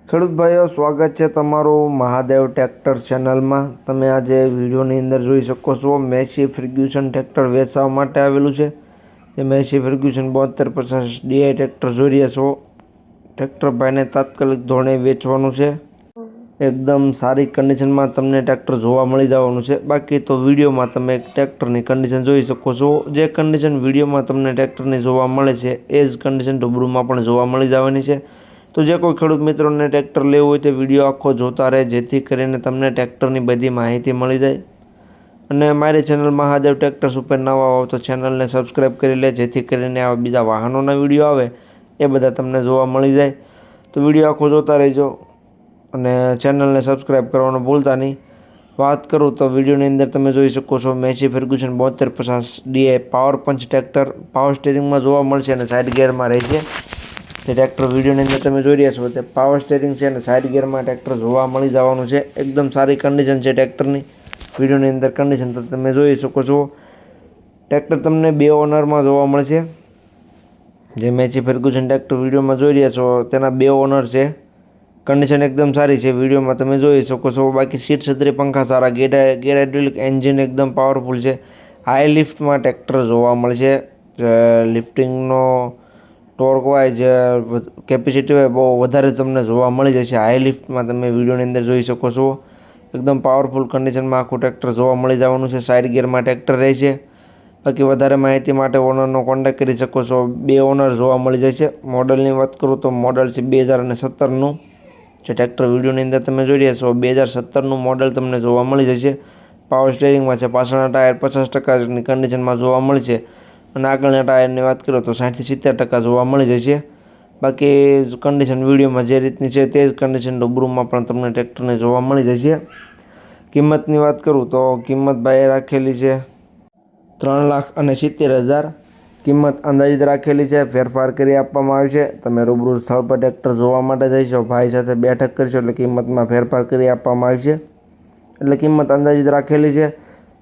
ખેડૂત ભાઈઓ, સ્વાગત છે તમારું મહાદેવ ટ્રેક્ટર ચેનલમાં। તમે આજે વિડીયોની અંદર જોઈ શકો છો મેસી ફર્ગ્યુસન ટ્રેક્ટર વેચવા માટે આવેલું છે। જે મેસી ફર્ગ્યુસન 7250 ડીઆઈ ટ્રેક્ટર જોઈ રહ્યા છો। ટ્રેક્ટર ભાઈને તાત્કાલિક ધોરણે વેચવાનું છે। એકદમ સારી કન્ડિશનમાં તમને ટ્રેક્ટર જોવા મળી જવાનું છે। બાકી તો વિડીયોમાં તમે ટ્રેક્ટરની કન્ડિશન જોઈ શકો છો। જે કન્ડિશન વિડીયોમાં તમને ટ્રેક્ટરની જોવા મળે છે એ જ કન્ડિશન રૂબરૂમાં પણ જોવા મળી જવાની છે। તો જે કોઈ ખેડૂત મિત્રોને ટ્રેક્ટર લેવું હોય તો વિડીયો આખો જોતા રહે, જેથી કરીને તમને ટ્રેક્ટરની બધી માહિતી મળી જાય। અને મારી ચેનલ મહાદેવ ટ્રેક્ટર્સ ઉપર નવા આવો તો ચેનલને સબસ્ક્રાઈબ કરી લે, જેથી કરીને આવા બીજા વાહનોના વિડીયો આવે એ બધા તમને જોવા મળી જાય। તો વિડીયો આખો જોતા રહેજો અને ચેનલને સબસ્ક્રાઈબ કરવાનું ભૂલતા નહીં। વાત કરું તો વિડીયોની અંદર તમે જોઈ શકો છો મેસી ફર્ગ્યુસન 7250 ડીઆઈ પાવર પંચ ટ્રેક્ટર પાવર સ્ટીરિંગમાં જોવા મળશે અને સાઇડ ગિયરમાં રહેશે। જે ટ્રેક્ટર વિડીયોની અંદર તમે જોઈ રહ્યા છો તે પાવર સ્ટીરિંગ છે અને સાઇડ ગિયરમાં ટ્રેક્ટર જોવા મળી જવાનું છે। એકદમ સારી કન્ડિશન છે ટ્રેક્ટરની। વિડીયોની અંદર કન્ડિશન તો તમે જોઈ શકો છો। ટ્રેક્ટર તમને 2 ઓનરમાં જોવા મળશે। જે મેસી ફર્ગ્યુસન ટ્રેક્ટર વિડીયોમાં જોઈ રહ્યા છો તેના 2 ઓનર છે। કન્ડિશન એકદમ સારી છે, વિડીયોમાં તમે જોઈ શકો છો। બાકી સીટ છત્રી પંખા સારા, ગેર હાઇડ્રોલિક એન્જિન એકદમ પાવરફુલ છે। હાઈ લિફ્ટમાં ટ્રેક્ટર જોવા મળશે। લિફ્ટિંગનો ટોર્ક વાઇઝ કેપેસિટી હોય બહુ વધારે તમને જોવા મળી જશે। હાઈ લિફ્ટમાં તમે વિડીયોની અંદર જોઈ શકો છો। એકદમ પાવરફુલ કન્ડિશનમાં આખું ટ્રેક્ટર જોવા મળી જવાનું છે। સાઇડ ગિયરમાં ટ્રેક્ટર રહેશે। બાકી વધારે માહિતી માટે ઓનરનો કોન્ટેક્ટ કરી શકો છો। 2 ઓનર જોવા મળી જશે। મોડલની વાત કરું તો મોડલ છે 2017નું। જે ટ્રેક્ટર વિડીયોની અંદર તમે જોઈ રહ્યા છો 2017નું મોડલ તમને જોવા મળી જશે। પાવર સ્ટીરિંગમાં છે। પાછળના ટાયર 50%ની કન્ડિશનમાં જોવા મળશે અને આગળના ટાયરની વાત કરું તો 60-70% જોવા મળી જશે। બાકી કન્ડિશન વિડીયોમાં જે રીતની છે તે જ કન્ડિશન રૂબરૂમાં પણ તમને ટ્રેક્ટરને જોવા મળી જશે। કિંમતની વાત કરું તો કિંમત ભાઈએ રાખેલી છે 3,70,000। કિંમત અંદાજિત રાખેલી છે, ફેરફાર કરી આપવામાં આવશે। તમે રૂબરૂ સ્થળ પર ટ્રેક્ટર જોવા માટે જઈશો, ભાઈ સાથે બેઠક કરશો એટલે કિંમતમાં ફેરફાર કરી આપવામાં આવશે। એટલે કિંમત અંદાજિત રાખેલી છે।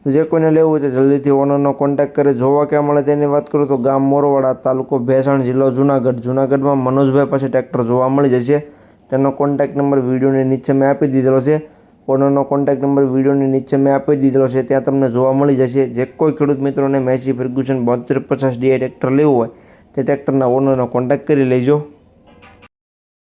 તો જે કોઈને લેવું હોય તો જલ્દીથી ઓનરનો કોન્ટેક્ટ કરે। જોવા ક્યાં મળે તેની વાત કરું તો ગામ મોરવાડા, તાલુકો ભેસાણ, જિલ્લો જુનાગઢ। જુનાગઢમાં મનોજભાઈ પાસે ટ્રેક્ટર જોવા મળી જશે। તેનો કોન્ટેક્ટ નંબર વિડીયોની નીચે મેં આપી દીધેલો છે। ઓનરનો કોન્ટેક્ટ નંબર વિડીયોની નીચે મેં આપી દીધેલો છે, ત્યાં તમને જોવા મળી જશે। જે કોઈ ખેડૂત મિત્રોને મેસી ફર્ગ્યુસન 7250 ડીઆઈ ટ્રેક્ટર લેવું હોય તે ટ્રેક્ટરના ઓનરનો કોન્ટેક્ટ કરી લેજો।